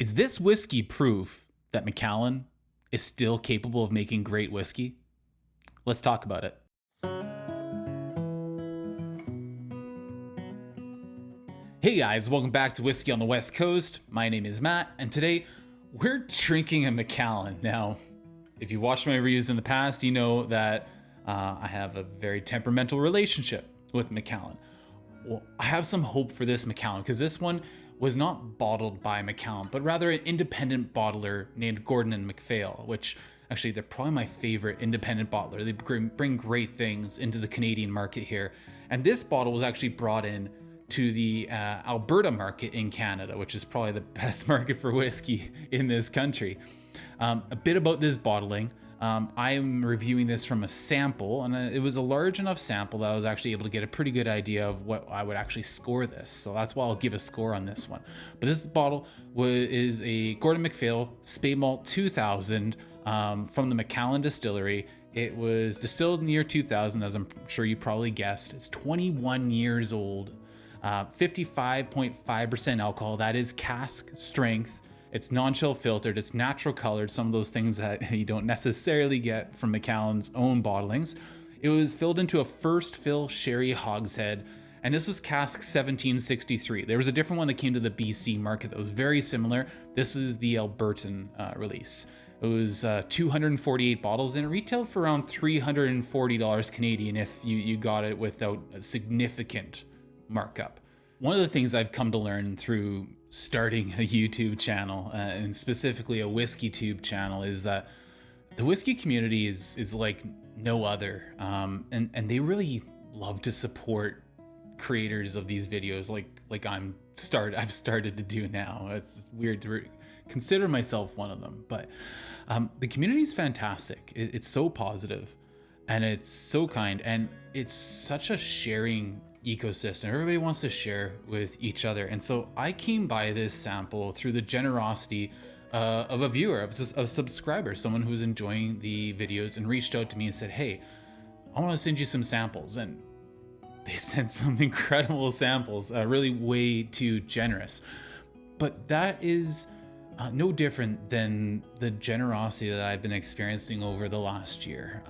Is this whiskey proof that Macallan is still capable of making great whiskey? Let's talk about it. Hey guys, welcome back to Whiskey on the West Coast. My name is Matt, and today we're drinking a Macallan. Now, if you've watched my reviews in the past, you know that I have a very temperamental relationship with Macallan. Well, I have some hope for this Macallan because this one was not bottled by Macallan, but rather an independent bottler named Gordon MacPhail, which actually they're probably my favorite independent bottler. They bring great things into the Canadian market here. And this bottle was actually brought in to the Alberta market in Canada, which is probably the best market for whiskey in this country. A bit about this bottling. I am reviewing this from a sample, and it was a large enough sample that I was actually able to get a pretty good idea of what I would actually score this. So that's why I'll give a score on this one. But this bottle is a Gordon MacPhail Speymalt 2000 from the Macallan distillery. It was distilled in the year 2000, as I'm sure you probably guessed. It's 21 years old. 55.5% alcohol. That is cask strength. It's non-chill filtered. It's natural colored. Some of those things that you don't necessarily get from Macallan's own bottlings. It was filled into a first fill Sherry Hogshead, and this was cask 1763. There was a different one that came to the BC market that was very similar. This is the Albertan release. It was 248 bottles, and it retailed for around $340 Canadian if you got it without a significant markup. One of the things I've come to learn through starting a YouTube channel, and specifically a whiskey tube channel, is that the whiskey community is like no other, and they really love to support creators of these videos like I've started to do now. It's weird to consider myself one of them, but the community is fantastic. It's so positive, and it's so kind, and it's such a sharing ecosystem. Everybody wants to share with each other. And so I came by this sample through the generosity of a viewer, of a subscriber, someone who's enjoying the videos, and reached out to me and said, hey, I want to send you some samples. And they sent some incredible samples, really way too generous. But that is no different than the generosity that I've been experiencing over the last year.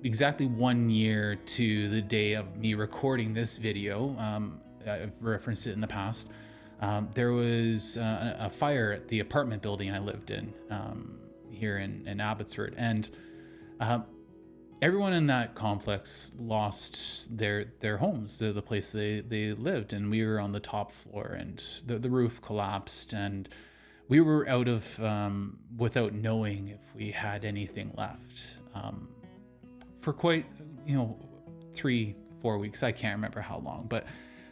Exactly 1 year to the day of me recording this video, I've referenced it in the past, there was a fire at the apartment building I lived in here in Abbotsford, and everyone in that complex lost their homes, the place they lived, and we were on the top floor, and the roof collapsed, and we were out of without knowing if we had anything left. For quite, 3-4 weeks. I can't remember how long, but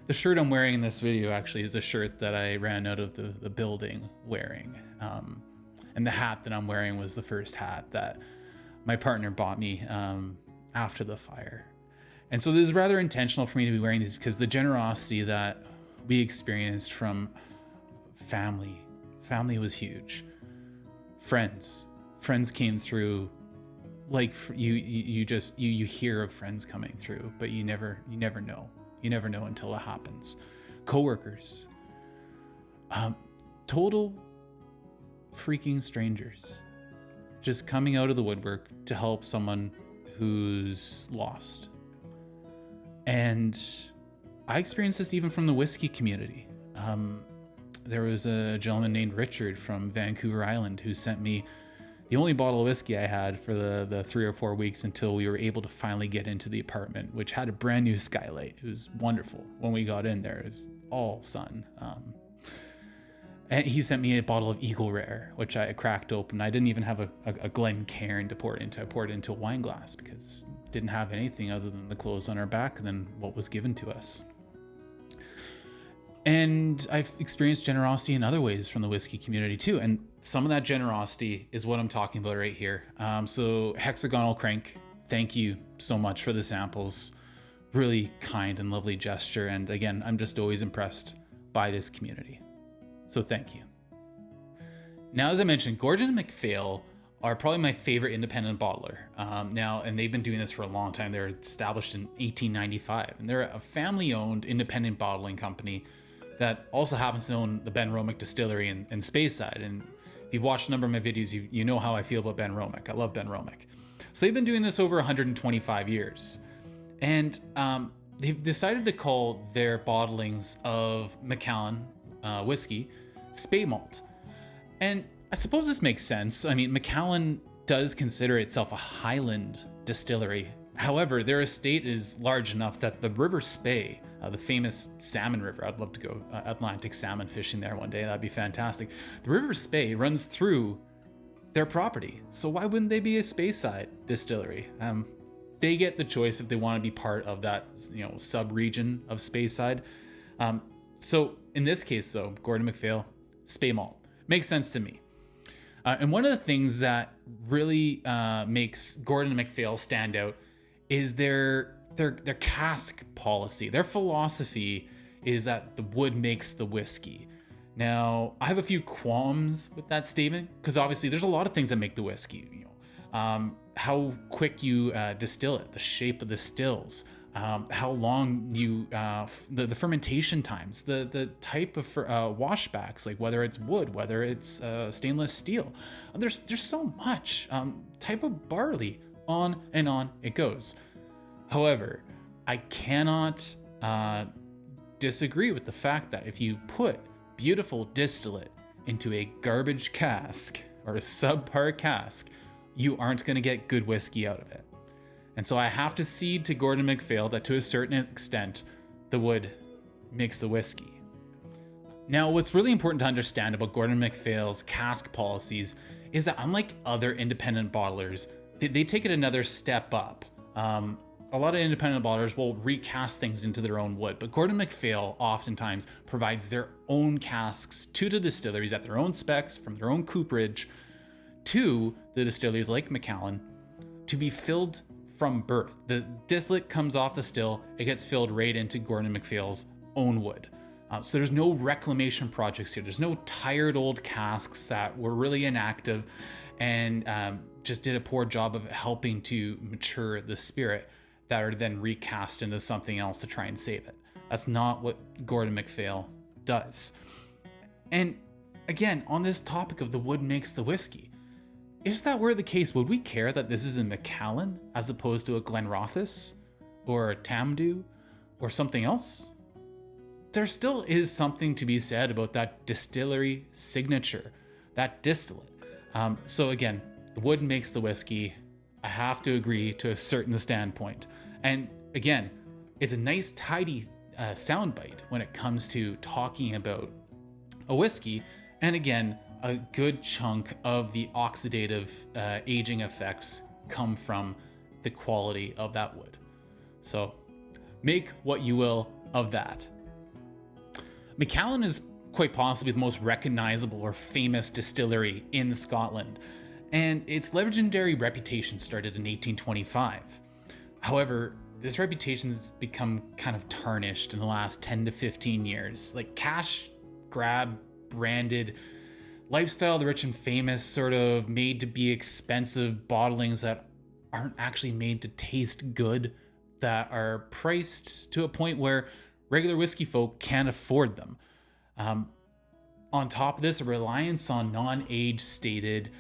the shirt I'm wearing in this video actually is a shirt that I ran out of the building wearing. And the hat that I'm wearing was the first hat that my partner bought me after the fire. And so this is rather intentional for me to be wearing these because the generosity that we experienced from family was huge. Friends came through. Like you hear of friends coming through, but you never know until it happens. Coworkers, total freaking strangers, just coming out of the woodwork to help someone who's lost. And I experienced this even from the whiskey community. There was a gentleman named Richard from Vancouver Island who sent me the only bottle of whiskey I had for the 3 or 4 weeks until we were able to finally get into the apartment, which had a brand new skylight. It was wonderful. When we got in there, it was all sun. And he sent me a bottle of Eagle Rare, which I cracked open. I didn't even have a Glencairn to pour it into. I poured it into a wine glass because it didn't have anything other than the clothes on our back than what was given to us. And I've experienced generosity in other ways from the whiskey community too. And some of that generosity is what I'm talking about right here. So Hexagonal Crank, thank you so much for the samples. Really kind and lovely gesture. And again, I'm just always impressed by this community. So thank you. Now, as I mentioned, Gordon MacPhail are probably my favorite independent bottler now, and they've been doing this for a long time. They're established in 1895, and they're a family-owned independent bottling company that also happens to own the Ben Romick distillery in Speyside. And if you've watched a number of my videos, you know how I feel about Ben Romick. I love Ben Romick. So they've been doing this over 125 years. And they've decided to call their bottlings of Macallan whiskey Speymalt. And I suppose this makes sense. I mean, Macallan does consider itself a Highland distillery. However, their estate is large enough that the River Spey, the famous salmon river, I'd love to go Atlantic salmon fishing there one day. That'd be fantastic. The River Spey runs through their property. So why wouldn't they be a Speyside distillery? They get the choice if they want to be part of that, sub-region of Speyside. So in this case, though, Gordon MacPhail Speymalt makes sense to me. And one of the things that really makes Gordon MacPhail stand out is their cask policy. Their philosophy is that the wood makes the whiskey. Now, I have a few qualms with that statement because obviously there's a lot of things that make the whiskey. How quick you distill it, the shape of the stills, how long you the fermentation times, the type of washbacks, like whether it's wood, whether it's stainless steel. There's so much type of barley, on and on it goes. However, I cannot disagree with the fact that if you put beautiful distillate into a garbage cask or a subpar cask, you aren't going to get good whiskey out of it. And so I have to cede to Gordon MacPhail that to a certain extent, the wood makes the whiskey. Now, what's really important to understand about Gordon MacPhail's cask policies is that unlike other independent bottlers, they take it another step up. A lot of independent bottlers will recast things into their own wood, but Gordon MacPhail oftentimes provides their own casks to the distilleries at their own specs from their own cooperage to the distilleries like Macallan to be filled from birth. The distillate comes off the still, it gets filled right into Gordon MacPhail's own wood. So there's no reclamation projects here. There's no tired old casks that were really inactive and just did a poor job of helping to mature the spirit that are then recast into something else to try and save it. That's not what Gordon MacPhail does. And again, on this topic of the wood makes the whiskey, if that were the case, would we care that this is a Macallan as opposed to a Glenrothes or a Tamdhu or something else? There still is something to be said about that distillery signature, that distillate. So again, the wood makes the whiskey. I have to agree to a certain standpoint. And again, it's a nice tidy soundbite when it comes to talking about a whiskey. And again, a good chunk of the oxidative aging effects come from the quality of that wood. So make what you will of that. Macallan is quite possibly the most recognizable or famous distillery in Scotland, and its legendary reputation started in 1825. However, this reputation has become kind of tarnished in the last 10 to 15 years. Like cash grab branded lifestyle, the rich and famous, sort of made to be expensive bottlings that aren't actually made to taste good, that are priced to a point where regular whiskey folk can't afford them. On top of this, a reliance on non-age stated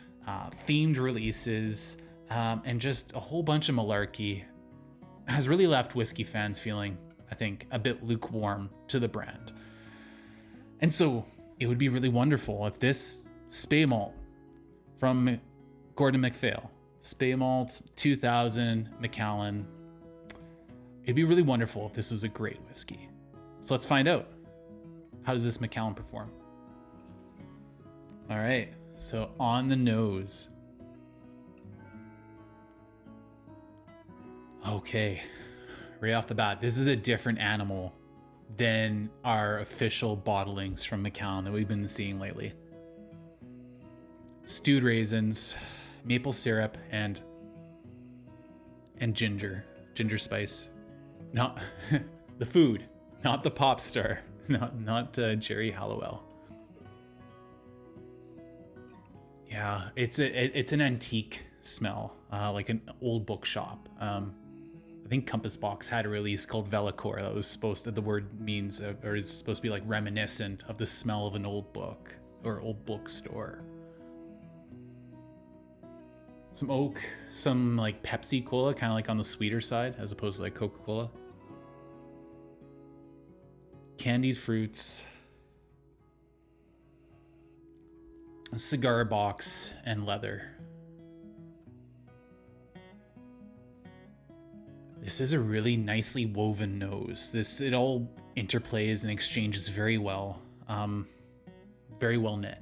themed releases and just a whole bunch of malarkey has really left whiskey fans feeling, I think, a bit lukewarm to the brand. And so it would be really wonderful if this Speymalt from Gordon MacPhail, Speymalt 2000 Macallan, it'd be really wonderful if this was a great whiskey. So let's find out. How does this Macallan perform? All right, so on the nose. Okay, right off the bat, this is a different animal than our official bottlings from Macallan that we've been seeing lately. Stewed raisins, maple syrup, and ginger spice. Not the food, not the pop star, not Jerry Halliwell. Yeah, it's an antique smell, like an old bookshop. I think Compass Box had a release called Velicor that was supposed to, the word means, or is supposed to be like reminiscent of the smell of an old book or old bookstore. Some oak, some like Pepsi Cola, kind of like on the sweeter side as opposed to like Coca-Cola. Candied fruits. A cigar box and leather. This is a really nicely woven nose. It all interplays and exchanges very well. Very well knit.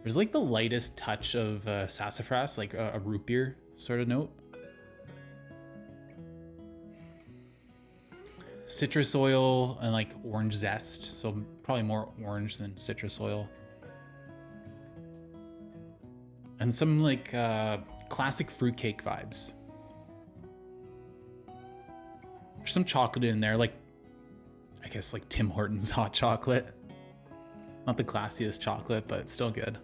There's like the lightest touch of sassafras, like a root beer sort of note. Citrus oil and like orange zest, so probably more orange than citrus oil. And some like classic fruitcake vibes. There's some chocolate in there, like I guess like Tim Hortons hot chocolate. Not the classiest chocolate, but it's still good.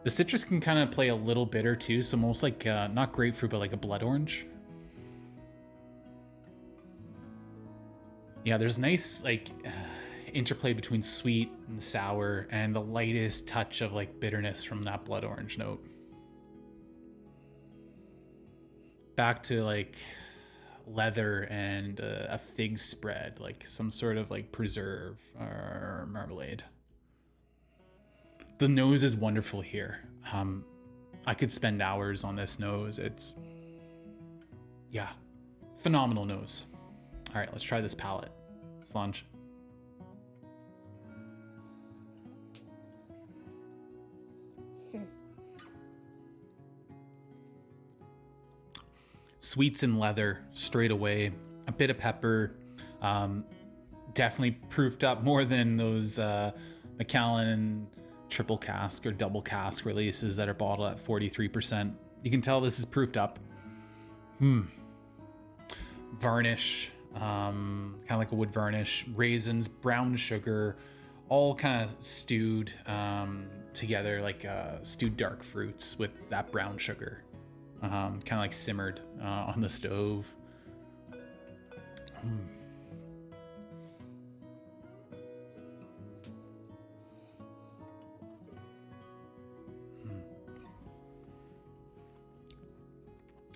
The citrus can kind of play a little bitter too, so most like not grapefruit, but like a blood orange. Yeah, there's nice like interplay between sweet and sour and the lightest touch of like bitterness from that blood orange note. Back to like leather and a fig spread, like some sort of like preserve or marmalade. The nose is wonderful here. I could spend hours on this nose. It's, yeah, phenomenal nose. All right, let's try this palate. Slange. Sweets and leather straight away. A bit of pepper. Definitely proofed up more than those Macallan triple cask or double cask releases that are bottled at 43%. You can tell this is proofed up. Varnish, kind of like a wood varnish, raisins, brown sugar, all kind of stewed together, like stewed dark fruits with that brown sugar, kind of like simmered on the stove.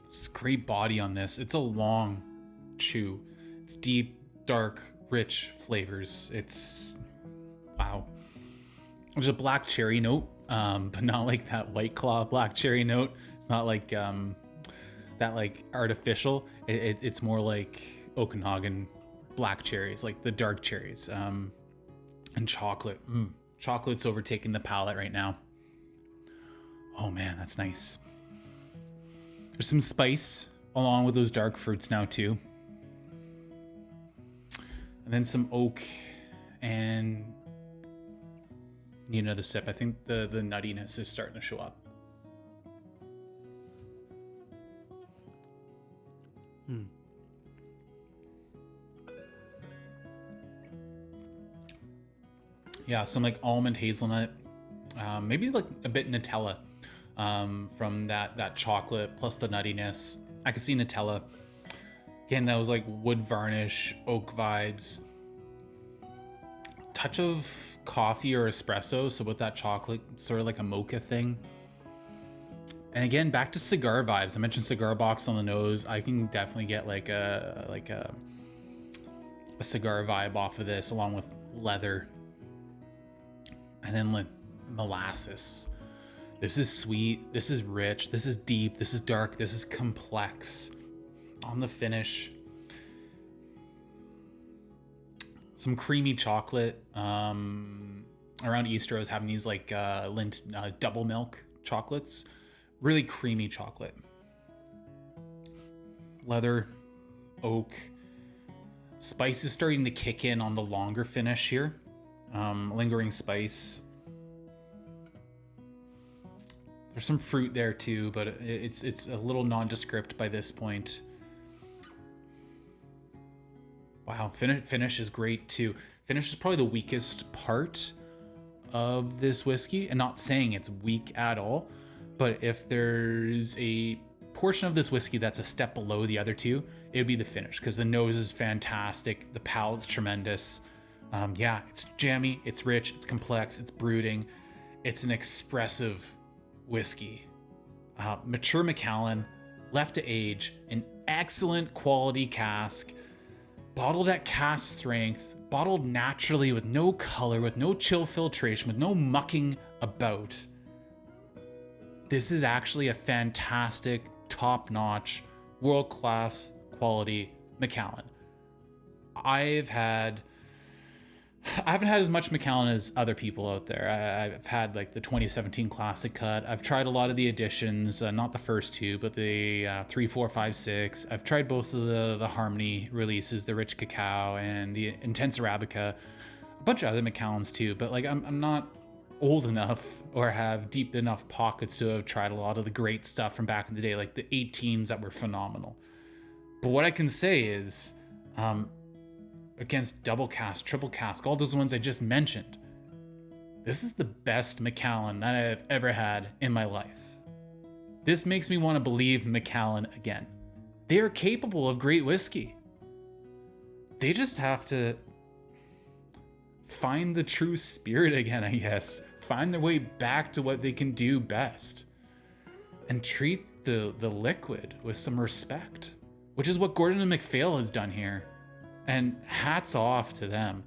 It's great body on this. It's a long chew. It's deep, dark, rich flavors. It's, wow. There's a black cherry note, but not like that White Claw black cherry note. It's not like that like artificial. It's more like Okanagan black cherries, like the dark cherries, and chocolate. Chocolate's overtaking the palate right now. Oh man, that's nice. There's some spice along with those dark fruits now too. And then some oak, and need another sip. I think the nuttiness is starting to show up. Yeah, some like almond hazelnut, maybe like a bit Nutella. From that chocolate plus the nuttiness. I could see Nutella. Again, that was like wood varnish, oak vibes. Touch of coffee or espresso, so with that chocolate, sort of like a mocha thing. And again, back to cigar vibes. I mentioned cigar box on the nose. I can definitely get like a cigar vibe off of this, along with leather. And then like molasses. This is sweet, this is rich, this is deep, this is dark, this is complex. On the finish, some creamy chocolate. Around Easter, I was having these like Lindt double milk chocolates. Really creamy chocolate. Leather, oak. Spice is starting to kick in on the longer finish here. Lingering spice. There's some fruit there too, but it's a little nondescript by this point. Wow, finish is great too. Finish is probably the weakest part of this whiskey, and not saying it's weak at all. But if there's a portion of this whiskey that's a step below the other two, it would be the finish, because the nose is fantastic, the palate's tremendous. Yeah, it's jammy, it's rich, it's complex, it's brooding. It's an expressive whiskey. Mature Macallan, left to age, an excellent quality cask, bottled at cask strength, bottled naturally with no color, with no chill filtration, with no mucking about. This is actually a fantastic, top-notch, world-class quality Macallan. I haven't had as much Macallan as other people out there. I've had like the 2017 Classic Cut. I've tried a lot of the editions, not the first two, but the 3, 4, 5, 6. I've tried both of the Harmony releases, the Rich Cacao and the Intense Arabica. A bunch of other Macallans too, but like I'm not old enough or have deep enough pockets to have tried a lot of the great stuff from back in the day, like the 18s that were phenomenal. But what I can say is, against double cask, triple cask, all those ones I just mentioned, this is the best Macallan that I've ever had in my life. This makes me want to believe Macallan again. They are capable of great whiskey. They just have to find the true spirit again, I guess. Find their way back to what they can do best. And treat the liquid with some respect, which is what Gordon and MacPhail has done here. And hats off to them.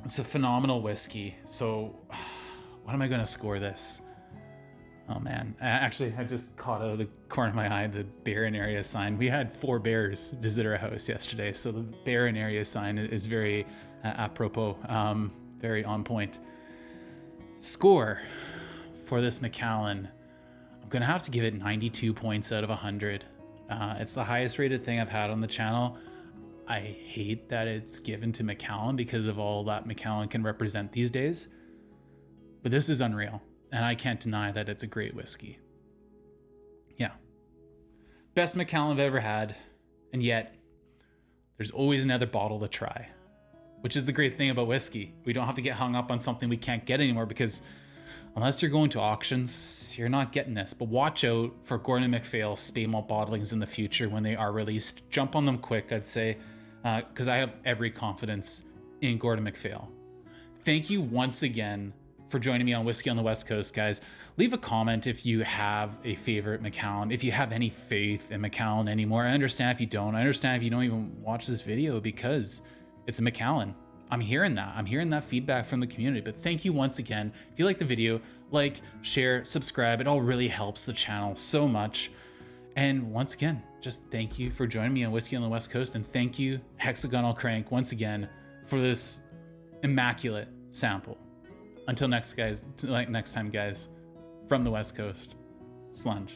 It's a phenomenal whiskey. So what am I going to score this? Oh man, actually I just caught out of the corner of my eye the Barron area sign. We had 4 bears visit our house yesterday, so the Barron area sign is very apropos, very on point. Score for this Macallan, I'm gonna have to give it 92 points out of 100. It's the highest rated thing I've had on the channel. I hate that it's given to Macallan because of all that Macallan can represent these days, but this is unreal. And I can't deny that it's a great whiskey. Yeah. Best Macallan I've ever had. And yet, there's always another bottle to try. Which is the great thing about whiskey. We don't have to get hung up on something we can't get anymore, because unless you're going to auctions, you're not getting this. But watch out for Gordon MacPhail Speymalt bottlings in the future when they are released. Jump on them quick, I'd say, because I have every confidence in Gordon MacPhail. Thank you once again for joining me on Whiskey on the West Coast, guys. Leave a comment if you have a favorite Macallan, if you have any faith in Macallan anymore. I understand if you don't. I understand if you don't even watch this video because it's a Macallan. I'm hearing that. I'm hearing that feedback from the community. But thank you once again. If you like the video, like, share, subscribe. It all really helps the channel so much. And once again, just thank you for joining me on Whiskey on the West Coast. And thank you, Hexagonal Crank, once again, for this immaculate sample. Until next time, guys, from the West Coast, slunge.